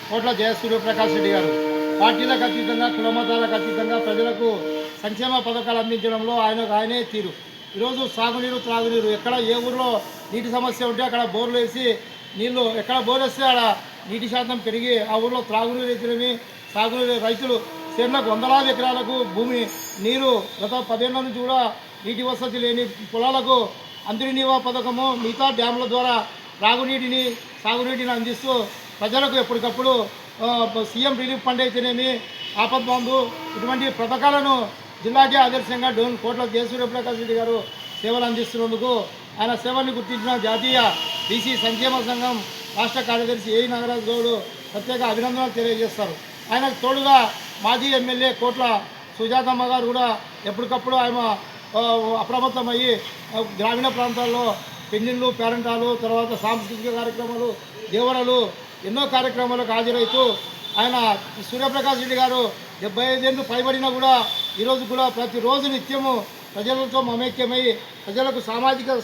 కోట్ల జయసూర్యప్రకాష్ రెడ్డి గారు పార్టీలకు అతీతంగా కులమతాలకు అతీతంగా ప్రజలకు సంక్షేమ పథకాలు అందించడంలో ఆయనే తీరు. ఈరోజు సాగునీరు త్రాగునీరు ఎక్కడ ఏ ఊరిలో నీటి సమస్య ఉంటే అక్కడ బోర్లు వేసి నీళ్లు ఎక్కడ బోర్ వేస్తే అక్కడ నీటి శాతం పెరిగి ఆ ఊరిలో త్రాగునీరు అయితేనేమి సాగునీరు రైతులు చేనులకు వందలాది ఎకరాలకు భూమి నీరు గత 10 ఏళ్ల నుంచి కూడా నీటి వసతి లేని పొలాలకు అంతర్నివా పథకము మిగతా డ్యాముల ద్వారా త్రాగునీటిని సాగునీటిని అందిస్తూ ప్రజలకు ఎప్పటికప్పుడు సీఎం రిలీఫ్ ఫండ్ అయితేనేమి ఆపద్ బంధు ఇటువంటి పథకాలను జిల్లాకే ఆదర్శంగా కోట్ల జయసూర్యప్రకాష్ రెడ్డి గారు సేవలు అందిస్తున్నందుకు ఆయన సేవల్ని గుర్తించిన జాతీయ బీసీ సంక్షేమ సంఘం రాష్ట్ర కార్యదర్శి ఏ నాగరాజ్ గౌడ్ ప్రత్యేక అభినందనలు తెలియజేస్తారు. ఆయనకు తోడుగా మాజీ ఎమ్మెల్యే కోట్ల సుజాతమ్మ గారు కూడా ఎప్పటికప్పుడు ఆయన అప్రమత్తమయ్యి గ్రామీణ ప్రాంతాల్లో పెళ్లిళ్ళు పేరెంటాలు తర్వాత సాంస్కృతిక కార్యక్రమాలు దేవరలు ఎన్నో కార్యక్రమాలకు హాజరవుతూ ఆయన సూర్యప్రకాష్ రెడ్డి గారు 75 ఏళ్ళు పైబడినా కూడా ఈరోజు కూడా ప్రతిరోజు నిత్యము ప్రజలతో మమేక్యమై ప్రజలకు సామాజిక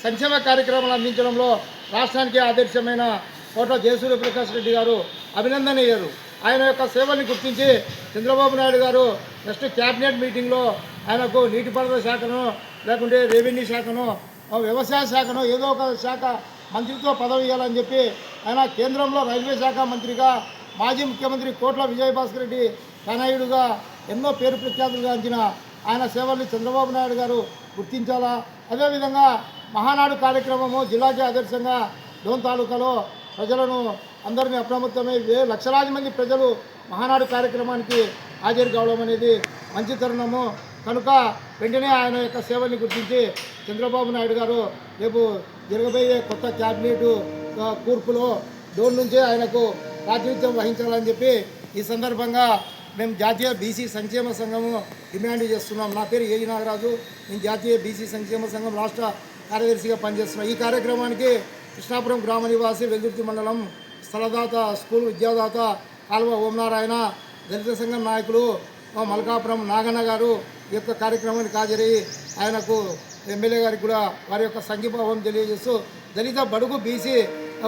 సంక్షేమ కార్యక్రమాలు అందించడంలో రాష్ట్రానికి ఆదర్శమైన కోట్ల జయసూర్యప్రకాష్ రెడ్డి గారు అభినందనీయులు. ఆయన యొక్క సేవల్ని గుర్తించి చంద్రబాబు నాయుడు గారు నెక్స్ట్ క్యాబినెట్ మీటింగ్లో ఆయనకు నీటిపారుదల శాఖను లేకుంటే రెవెన్యూ శాఖను వ్యవసాయ శాఖను ఏదో ఒక శాఖ మంత్రితో పదవి ఇవ్వాలని చెప్పి ఆయన కేంద్రంలో రైల్వే శాఖ మంత్రిగా మాజీ ముఖ్యమంత్రి కోట్ల విజయభాస్కర్ రెడ్డి తనయుడుగా ఎన్నో పేరు ప్రఖ్యాతులుగా అంచిన ఆయన సేవల్ని చంద్రబాబు నాయుడు గారు గుర్తించాలా. అదేవిధంగా మహానాడు కార్యక్రమము జిల్లాకి ఆదర్శంగా డోన్ తాలూకాలో ప్రజలను అందరినీ అప్రమత్తమై లక్షలాది మంది ప్రజలు మహానాడు కార్యక్రమానికి హాజరు కావడం అనేది మంచి తరుణము కనుక వెంటనే ఆయన యొక్క సేవల్ని గుర్తించి చంద్రబాబు నాయుడు గారు రేపు జరగబోయే కొత్త క్యాబినెట్ కూర్పులో డోన్ నుంచే ఆయనకు ప్రాతినిధ్యం వహించాలని చెప్పి ఈ సందర్భంగా మేము జాతీయ బీసీ సంక్షేమ సంఘము డిమాండ్ చేస్తున్నాం. నా పేరు ఏజీ నాగరాజు, నేను జాతీయ బీసీ సంక్షేమ సంఘం రాష్ట్ర కార్యదర్శిగా పనిచేస్తున్నాను. ఈ కార్యక్రమానికి కృష్ణాపురం గ్రామ నివాసి వెల్దుర్తి మండలం స్థలదాత స్కూల్ విద్యాదాత కాల్వ ఓంనారాయణ దళిత సంఘం నాయకులు మల్కాపురం నాగన్న గారు ఈ యొక్క కార్యక్రమానికి హాజరయ్యి ఆయనకు ఎమ్మెల్యే గారికి కూడా వారి యొక్క సంఘీభావం తెలియజేస్తూ దళిత బడుగు బీసీ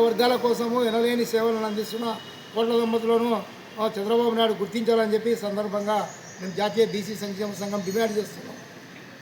వర్గాల కోసము ఎనలేని సేవలను అందిస్తున్న కోట్ల దంపతులను చంద్రబాబు నాయుడు గుర్తించాలని చెప్పి సందర్భంగా మేము జాతీయ బీసీ సంక్షేమ సంఘం డిమాండ్ చేస్తున్నాం.